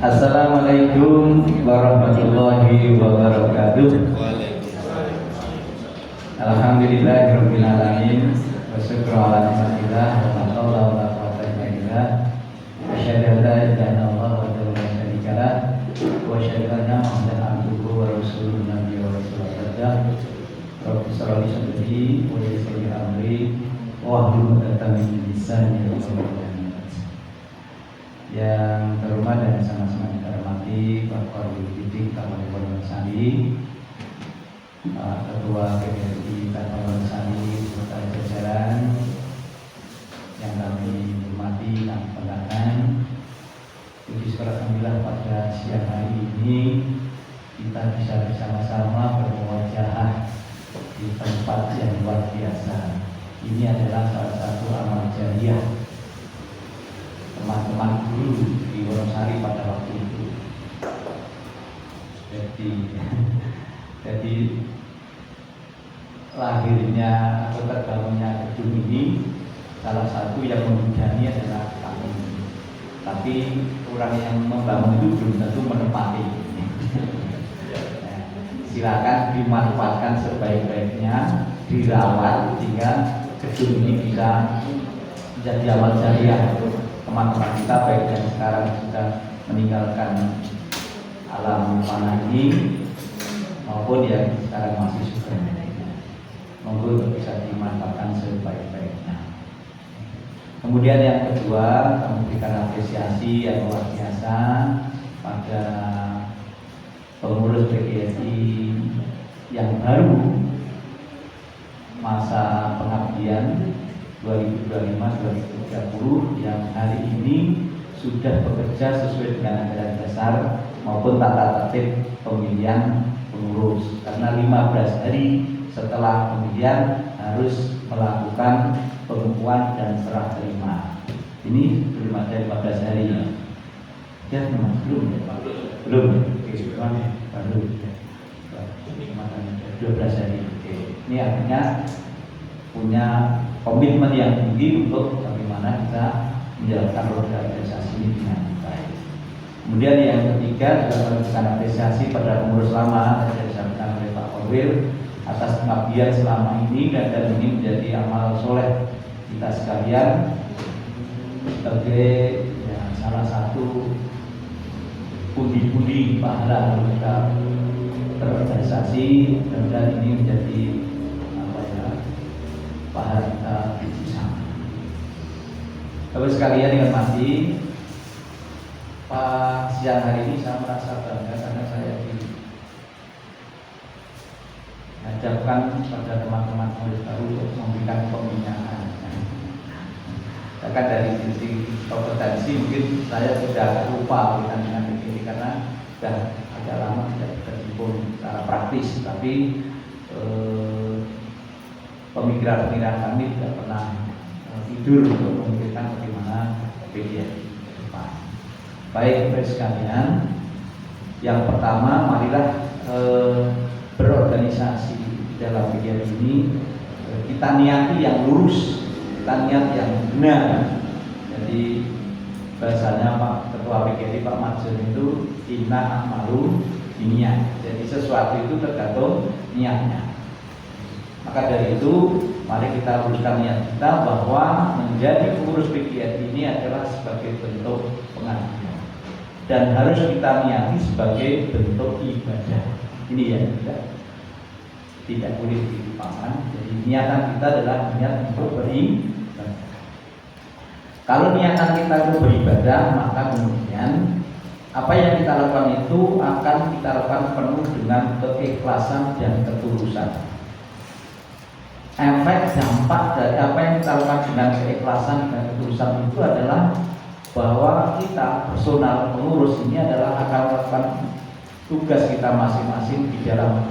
Assalamualaikum warahmatullahi wabarakatuh. Alhamdulillahirabbil alamin wa syukru ala ni'matillah wa la haula wa la quwwata illa billah. Asyhadu an la ilaha illallah wa la syarika lah wa asyhadu anna Muhammadan abduhu wa rasuluhu nabiyyu wa rasulullah. Rabbi shrah li sadri wa yassir li amri wa hlul 'uqdatam min lisani yafqahu qawli. Yang terhormat dan sama-sama kita hormati Bapak Didik Kabupaten Wonosari, Ketua PPRI Kabupaten Wonosari beserta jajaran yang kami hormati dan banggakan. Puji syukur alhamdulillah pada siang hari ini kita bisa bersama-sama bermuajahah di tempat yang luar biasa. Ini adalah salah satu amal jariah teman-teman guru di Wonosari pada waktu itu. Jadi lahirnya atau terbangunnya gedung ini salah satu yang membidangi adalah kami. Tapi orang yang membangun itu belum tentu menempati. Silakan dimanfaatkan sebaik-baiknya, dirawat sehingga gedung ini bisa menjadi amal jariah teman-teman kita, baik yang sekarang sudah meninggalkan alam mana ini maupun yang sekarang masih suka. Monggo bisa dimanfaatkan sebaik-baiknya. Kemudian yang kedua, kami berikan apresiasi yang luar biasa pada pengurus PPRI yang baru masa pengabdian 2025-2030 yang hari ini sudah bekerja sesuai dengan ajaran dasar maupun tata tertib pemilihan pengurus, karena 15 hari setelah pemilihan harus melakukan pengukuhan dan serah terima. Ini belum ada 15 hari ya, belum baru 12 hari. Ini artinya punya komitmen yang tinggi untuk bagaimana kita menjalankan organisasi ini dengan baik. Kemudian yang ketiga juga memberikan apresiasi pada pengurus lama yang disampaikan oleh Pak Korwil atas pengabdian selama ini, dan ini menjadi amal soleh kita sekalian sebagai ya, salah satu pundi-pundi pahala kita berorganisasi, dan ini menjadi pahala kita bersama. Bapak sekalian yang mati, Pak, siang hari ini saya merasa bangga karena saya diajarkan pada teman-teman murid baru untuk memberikan pembinaan. Bahkan dari sisi kompetensi mungkin saya sudah agak lupa dengan ini karena sudah agak lama tidak berkecimpung secara praktis, tapi pemikiran-pemikiran kami tidak pernah tidur untuk memikirkan bagaimana PPRI ke depan. Baik, Bapak sekalian, yang pertama marilah berorganisasi dalam PPRI ini kita niati yang lurus, kita niat yang benar. Jadi bahasanya Pak Ketua PPRI Pak Marjon itu inna a'malu binniyat. Jadi sesuatu itu tergantung niatnya. Maka dari itu, mari kita luruskan niat kita bahwa menjadi pengurus PPRI ini adalah sebagai bentuk pengabdian dan harus kita niati sebagai bentuk ibadah. Ini ya, tidak boleh dilupakan. Jadi niatan kita adalah niat untuk beribadah. Kalau niatan kita untuk beribadah, maka kemudian apa yang kita lakukan itu akan kita lakukan penuh dengan keikhlasan dan ketulusan. Efek dampak dari apa yang kita lakukan dengan keikhlasan dan ketulusan itu adalah bahwa kita personal pengurus ini adalah akan melakukan tugas kita masing-masing di dalam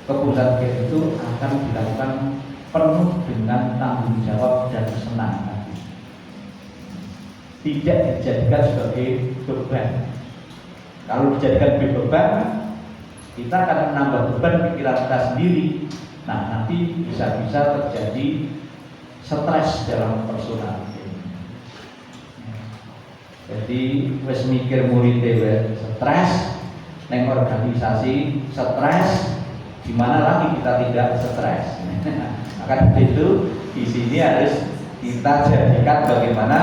keputusan itu akan dilakukan penuh dengan tanggung jawab dan senang hati. Tidak dijadikan sebagai beban. Kalau dijadikan sebagai beban, kita akan menambah beban pikiran kita sendiri. Nah, nanti bisa-bisa terjadi stres dalam personal. Jadi Jadi wis mikir muridé wis stres, neng organisasi stres, gimana lagi kita tidak stres? Maka itu di sini harus kita jadikan bagaimana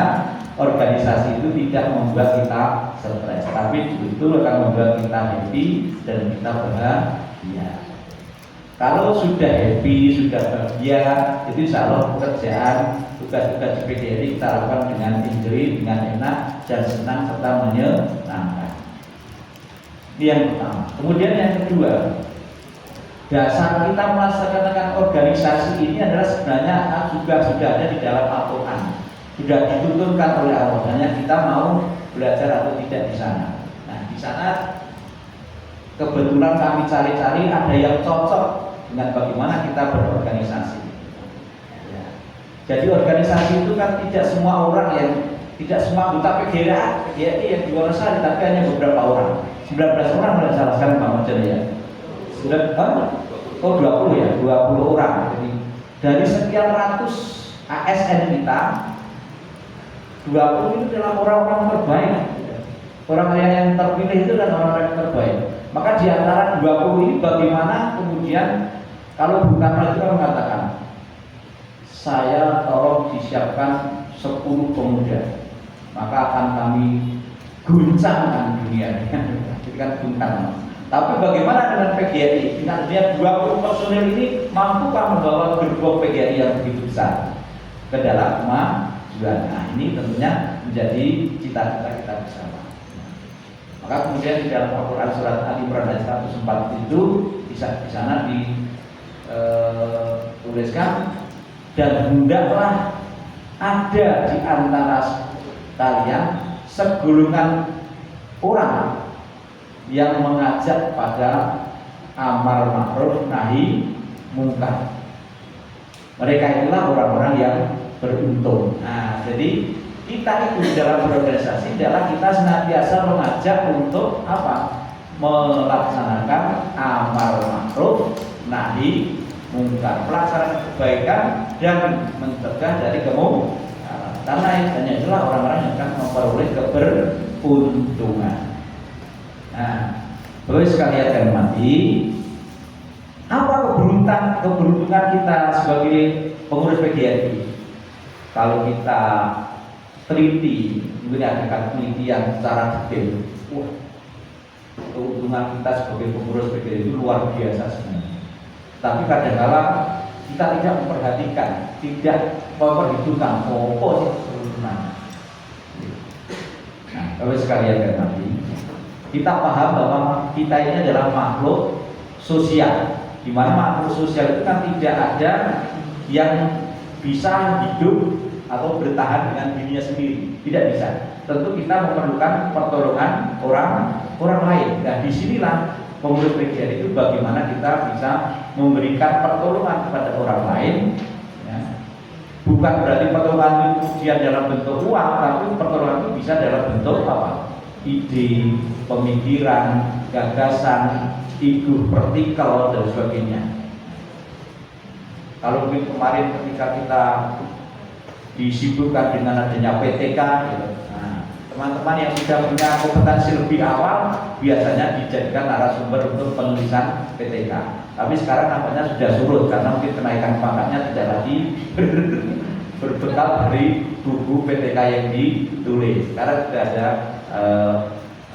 organisasi itu tidak membuat kita stres, tapi justru akan membuat kita happy dan kita bahagia. Kalau sudah happy, sudah bahagia, itu insya Allah pekerjaan, tugas-tugas di PGRI kita lakukan dengan enjoy, dengan enak dan senang serta menyenangkan. Ini yang pertama. Kemudian yang kedua, dasar kita melaksanakan organisasi ini adalah sebenarnya juga sudah ada di dalam Al-Quran, sudah dituntunkan oleh Allah. Hanya kita mau belajar atau tidak di sana. Nah, di sana kebetulan kami cari-cari ada yang cocok dengan bagaimana kita berorganisasi. Ya. Jadi organisasi itu kan tidak semua orang yang, tidak semua anggota PGRI yang di Wonosari, tapi hanya beberapa orang. 19 orang boleh salah sekarang Pak Majen ya. Oh 20 ya, 20 orang. Jadi dari sekian ratus ASN kita, 20 itu adalah orang-orang terbaik. Orang yang terpilih itu adalah orang-orang yang terbaik. Maka di antara 20 ini bagaimana kemudian kalau Bung Karno itu kan mengatakan, saya tolong disiapkan 10 pemuda, maka akan kami guncangkan dunia. Itu kan Bung Karno. Tapi bagaimana dengan PGRI? Dengan dia 20 personil ini mampukah membawa gerbong PGRI yang begitu besar ke dalam kemajuan? Nah, ini tentunya menjadi cita-cita kita bersama. Maka kemudian di dalam Al-Quran surat Ali Imran ayat 104 itu di sana dituliskan, dan hendaklah ada di antara kalian segolongan orang yang mengajak pada amar ma'ruf nahi mungkar. Mereka itulah orang-orang yang beruntung. Nah, jadi kita itu dalam berorganisasi adalah kita senantiasa mengajak untuk apa? Melaksanakan amar ma'ruf nahi mungkar, pelaksanaan kebaikan dan mencegah dari kemungkaran. Karena hanya itulah orang-orang yang akan memperoleh keberuntungan. Nah, Bapak sekalian yang mati, apa keberuntungan kita sebagai pengurus PGRI? Kalau kita teliti, mungkin ada penelitian secara detail, keuntungan kita sebagai pengurus PGRI itu luar biasa sebenarnya. Tapi kadang-kala kita tidak memperhatikan, tidak memperhitungkan apa sih keuntungan. Nah, Bapak sekalian yang mati, kita paham bahwa kita ini adalah makhluk sosial, di mana makhluk sosial itu kan tidak ada yang bisa hidup atau bertahan dengan dirinya sendiri, tidak bisa. Tentu kita memerlukan pertolongan orang lain. Nah, disinilah pengurus PGRI itu bagaimana kita bisa memberikan pertolongan kepada orang lain. Ya. Bukan berarti pertolongan itu kemudian dalam bentuk uang, tapi pertolongan itu bisa dalam bentuk apa? Ide, pemikiran, gagasan, ego vertikal dan sebagainya. Kalau mungkin kemarin ketika kita disibukkan dengan adanya PTK, gitu. Nah, teman-teman yang sudah punya kompetensi lebih awal biasanya dijadikan narasumber untuk penulisan PTK. Tapi sekarang nampaknya sudah surut karena mungkin kenaikan pangkatnya tidak lagi berbekal dari buku PTK yang ditulis. Sekarang sudah ada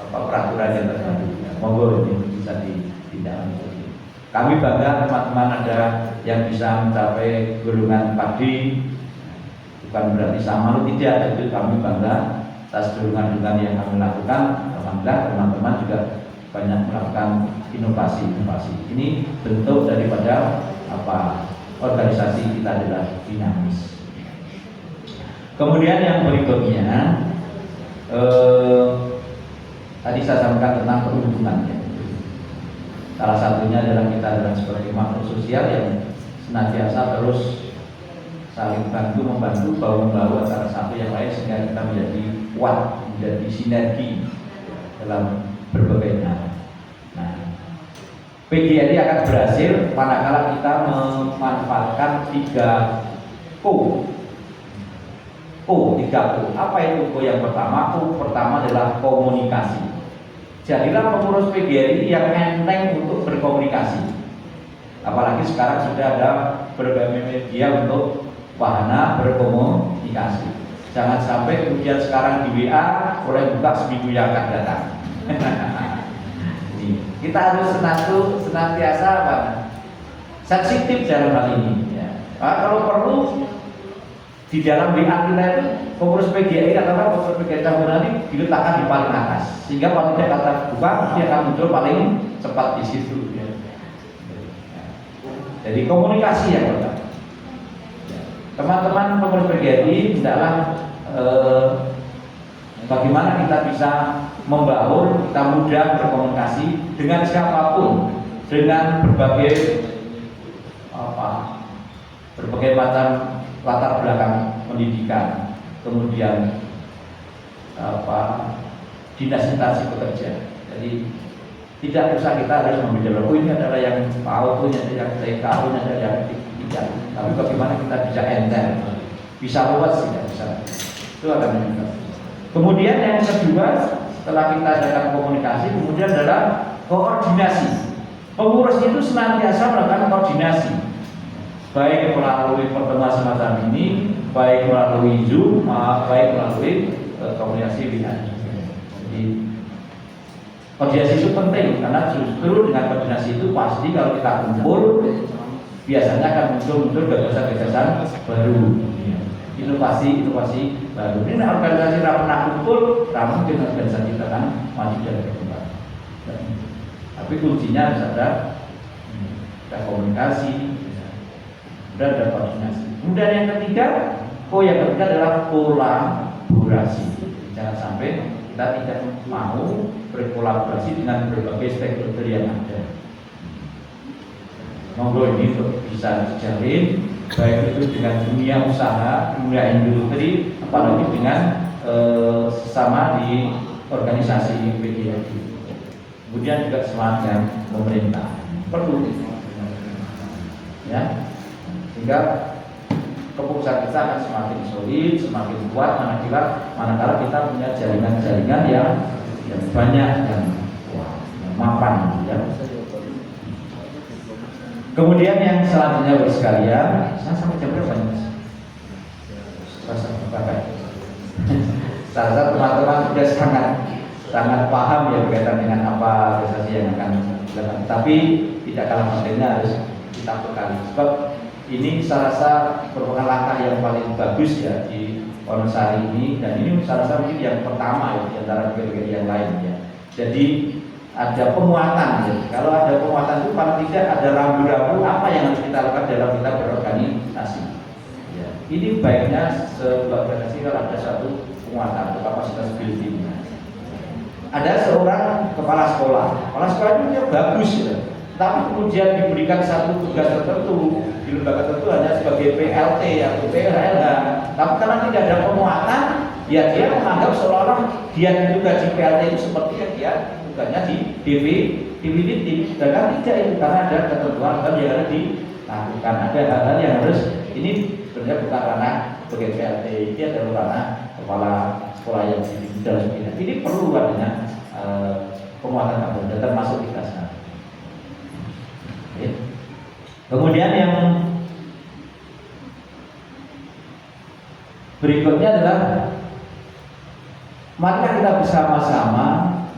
peraturan yang terbaru. Monggo ini bisa ditindaklanjuti. Kami bangga teman-teman ada yang bisa mencapai golongan padi. Bukan berarti sama tidak, tapi kami bangga atas golongan-golongan yang kami lakukan. Alhamdulillah teman-teman juga banyak melakukan inovasi-inovasi. Ini bentuk daripada organisasi kita adalah dinamis. Kemudian yang berikutnya, tadi saya sampaikan tentang peruntungannya. Salah satunya adalah kita adalah sebagai makhluk sosial yang senantiasa terus saling membantu bahu-membahu antara satu yang lain sehingga kita menjadi kuat, menjadi sinergi dalam berbagai hal. Nah, PGRI akan berhasil manakala kita memanfaatkan 3 Q. O, 3 O. Apa itu O yang pertama? O pertama adalah komunikasi. Jadilah pengurus PGRI yang enteng untuk berkomunikasi. Apalagi sekarang sudah ada berbagai media untuk wahana berkomunikasi. Jangan sampai kemudian sekarang di WA boleh buka seminggu yang akan datang. Kita harus senantiasa sensitif dalam hal ini. Ya. Kalau perlu di dalam WA kita itu pengurus PGRI katakan pengurus PGRI tahunan ini diletakkan di paling atas, sehingga kalau dia kata buka dia akan muncul paling cepat di situ. Ya. Jadi komunikasi yang pertama. Teman-teman pengurus PGRI hendaklah bagaimana kita bisa membangun, kita mudah berkomunikasi dengan siapapun, dengan berbagai macam latar belakang pendidikan, kemudian dinas instansi bekerja. Jadi tidak usah kita harus membedakan, ini adalah yang PAUD, ini ada yang TK, ini ada yang tidak. Tapi bagaimana kita bisa enteng, bisa luas, tidak bisa. Itu akan meningkat. Kemudian yang kedua, setelah kita adakan komunikasi, kemudian adalah koordinasi. Pengurus itu senantiasa melakukan koordinasi, baik melalui pertemuan semacam ini, baik melalui Zoom, baik melalui komunikasi WA. Jadi koordinasi itu penting karena justru dengan koordinasi itu pasti kalau kita kumpul biasanya akan muncul gagasan-gagasan baru, inovasi baru. Ini organisasi tidak pernah kumpul, mungkin organisasi kita akan maju dan berkembang. Tapi kuncinya harus ada komunikasi dan ada koordinasi. Kemudian yang ketiga, yang ketiga adalah kolaborasi. Jangan sampai kita tidak mau berkolaborasi dengan berbagai stakeholder yang ada. Monggo ini untuk bisa dijalin, baik itu dengan dunia usaha, dunia industri, apalagi dengan sesama di organisasi PGRI. Kemudian juga semangat pemerintah perlu, ya, sehingga keputusan kita akan semakin solid, semakin kuat manakala kita punya jaringan-jaringan yang banyak dan mapan, ya. Kemudian yang selanjutnya Bapak sekalian, saya sampai jam berapa nih? Rasa teman-teman sudah sangat paham ya berkaitan dengan apa organisasi yang akan dilakukan. Tapi tidak kalah pentingnya harus kita bekali. Sebab ini saya rasa merupakan langkah yang paling bagus ya di Wonosari ini, dan ini saya rasa mungkin yang pertama ya di antara PGRI yang lain ya. Jadi ada penguatan ya. Kalau ada penguatan itu paling tidak ada rambu-rambu apa yang harus kita lakukan dalam kita berorganisasi. Ya. Ini baiknya sebuah organisasi kalau ada satu penguatan atau kapasitas building. Ada seorang kepala sekolah itu dia bagus ya. Tapi kemudian diberikan satu tugas tertentu di lembaga tertentu hanya sebagai PLT atau PLH. Tapi karena tidak ada penguatan, ya dia menganggap seolah-olah dia itu gaji PLT itu seperti dia tugasnya di DPD, sedangkan tidak itu karena ada ketentuan yang harus dilakukan. Ada hal-hal yang harus ini sebenarnya bukan ranah sebagai PLT, ini adalah ranah kepala sekolah yang di dalam bidang. Ini perlu adanya penguatan kampung termasuk kita sana. Kemudian yang berikutnya adalah mari kita bersama-sama,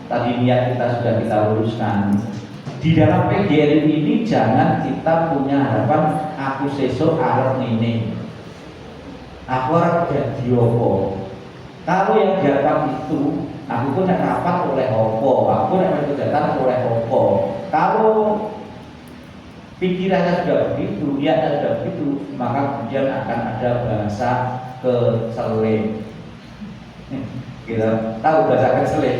tadi niat kita sudah kita luruskan. Di dalam PGRI ini jangan kita punya harapan aku sesuk arep ngene, aku arep dadi apa. Kalau yang diharapkan itu aku pun nak rapat oleh apa, aku nak kegiatan oleh apa. Kalau pikirannya sudah begitu, niatnya sudah begitu, maka kemudian akan ada bahasa keselip. Kita tahu bahasa keselip.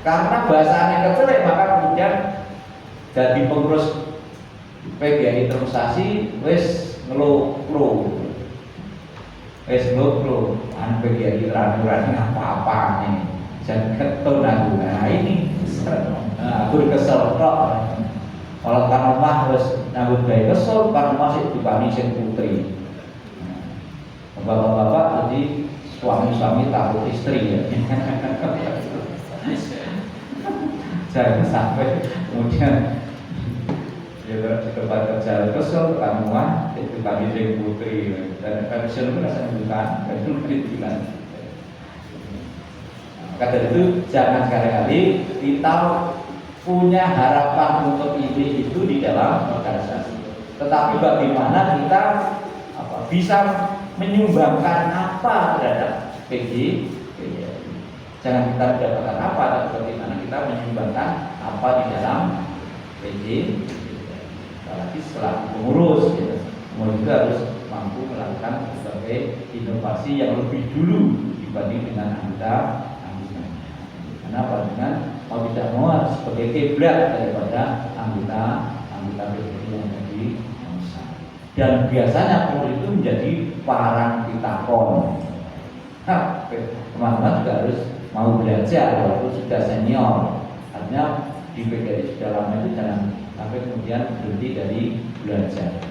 Karena bahasanya keselip, maka kemudian jadi pengurus PGRI terusasi wis ngeluh-ngeluh. An PGRI ranu-ranu apa-apa nih. Jangan ketun aku. Nah ini aku kesel kok. Kalau kan rumah harus nyambut gawe kesel, kan rumah sih dipani sing putri. bapak-bapak jadi suami-suami taruh istri ya. Jangan sampai kemudian ya di tempat kerja kesel kamuan itu kami jadi putri dan pensiun itu rasanya bukan itu kritikan. Maka dari itu jangan sekali-kali kita punya harapan untuk ini itu di dalam organisasi. Tetapi bagaimana kita bisa menyumbangkan apa terhadap PG. Jangan kita mendapatkan apa, tapi bagaimana kita menyumbangkan apa di dalam PG. Apalagi setelah pengurus, pengurus juga harus mampu melakukan berbagai inovasi yang lebih dulu dibanding dengan anggota-anggotanya. Karena apa dengan mau tidak mau harus sebagai kiblat daripada anggota PG yang menjadi besar. Dan biasanya pengurus itu menjadi parang pitakon. Teman-teman juga harus mau belajar walaupun sudah senior. Artinya di PGRI sudah lama itu jangan sampai kemudian berhenti dari belajar.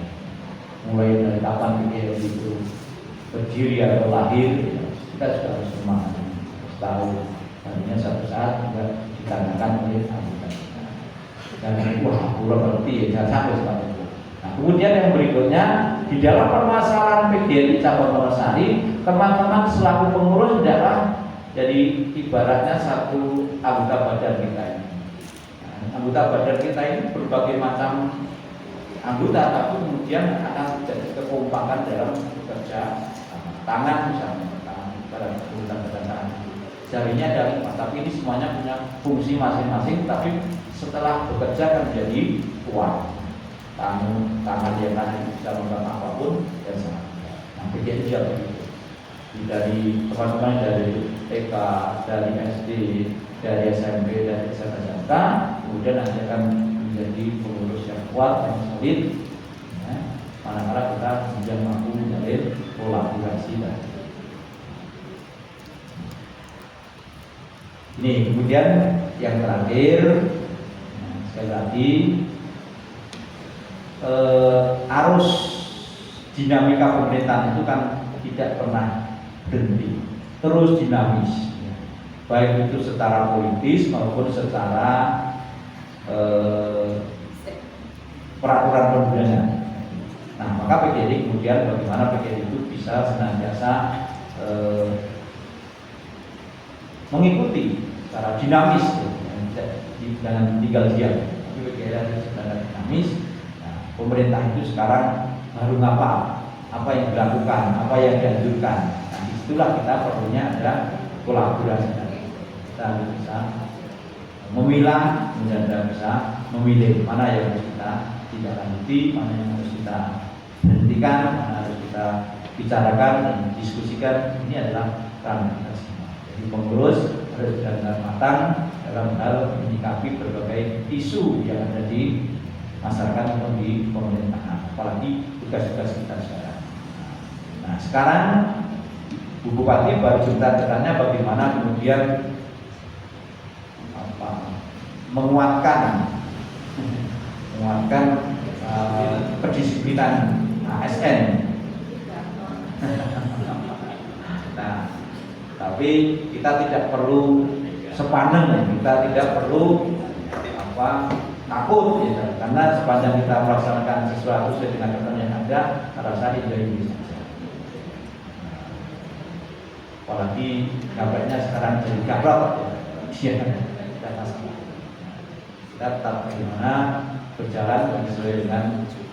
Mulai dari kapan PGRI itu berdiri atau lahir, kita sudah harus semangat, harus tahu. Artinya suatu saat juga ditanyakan oleh anggota kita. Dan wah, kurang ngerti ya, jangan sampai seperti itu. Nah, kemudian yang berikutnya di dalam permasalahan PGRI cabang Wonosari, teman-teman selaku pengurus adalah jadi ibaratnya satu anggota badan kita ini. Anggota badan kita ini berbagai macam anggota, tapi kemudian akan jadi kekompakan dalam bekerja. Tangan misalnya, tangan jarinya ada 5, tapi ini semuanya punya fungsi masing-masing, tapi setelah bekerja kan menjadi kuat. Tangan yang lain bisa membantu apapun dan sama. Nah, begini juga begitu. Dari teman-teman dari TK, dari SD, dari SMP, dari SMK, kemudian nanti akan menjadi pengurus yang kuat dan solid. Ya, manakala kita kemudian mampu menjalin kolaborasi tadi. Ini kemudian yang terakhir, sekali lagi arus dinamika pemerintahan itu kan tidak pernah berhenti, terus dinamis, baik itu secara politis maupun secara peraturan perundangan. Nah, maka PGRI kemudian bagaimana PGRI itu bisa senantiasa mengikuti secara dinamis, jangan tinggal diam. Tapi PGRI harus secara dinamis. Nah, pemerintah itu sekarang baru apa yang dilakukan, apa yang dianjurkan. Itulah kita perlunya ada kolaborasi. Kita harus bisa memilah, kemudian bisa memilih mana yang harus kita tidak lanjuti, mana yang harus kita hentikan, mana harus kita bicarakan dan diskusikan. Ini adalah ranah kita semua. Jadi pengurus harus benar-benar matang dalam hal menyikapi berbagai isu yang ada di masyarakat atau di pemerintahan, apalagi tugas-tugas kita sekarang. Nah, sekarang Bu Bupati baru cerita-ceritanya bagaimana kemudian menguatkan kedisiplinan ASN. Nah, tapi kita tidak perlu sepanen, kita tidak perlu takut, ya, karena sepanjang kita melaksanakan sesuatu sesuai dengan ketentuan yang ada, rasa ini saja. Apalagi kabarnya sekarang jadi gabrot, ya, tidak masalah. Kita tetap bagaimana berjalan sesuai dengan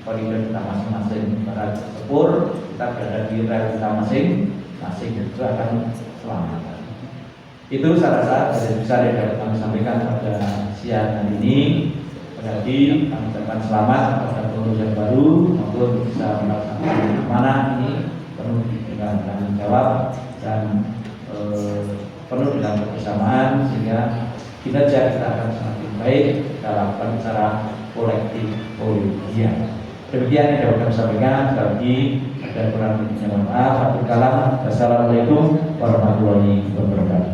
koridor kita masing-masing. Para sepur kita berada di rel kita masing-masing, itu akan selamat. Itu saya rasa bisa dapat kami sampaikan pada siang hari ini. Berarti kami ucapkan selamat kepada pengurus yang baru maupun bisa melaksanakan amanah ini penuh dengan tanggung jawab dan penuh dengan kebersamaan, sehingga kinerja kita akan semakin baik dalam secara kolektif kolegial. Demikian yang dapat kami sampaikan. Sekali lagi ada kurang lebihnya mohon maaf. Wassalamualaikum warahmatullahi wabarakatuh.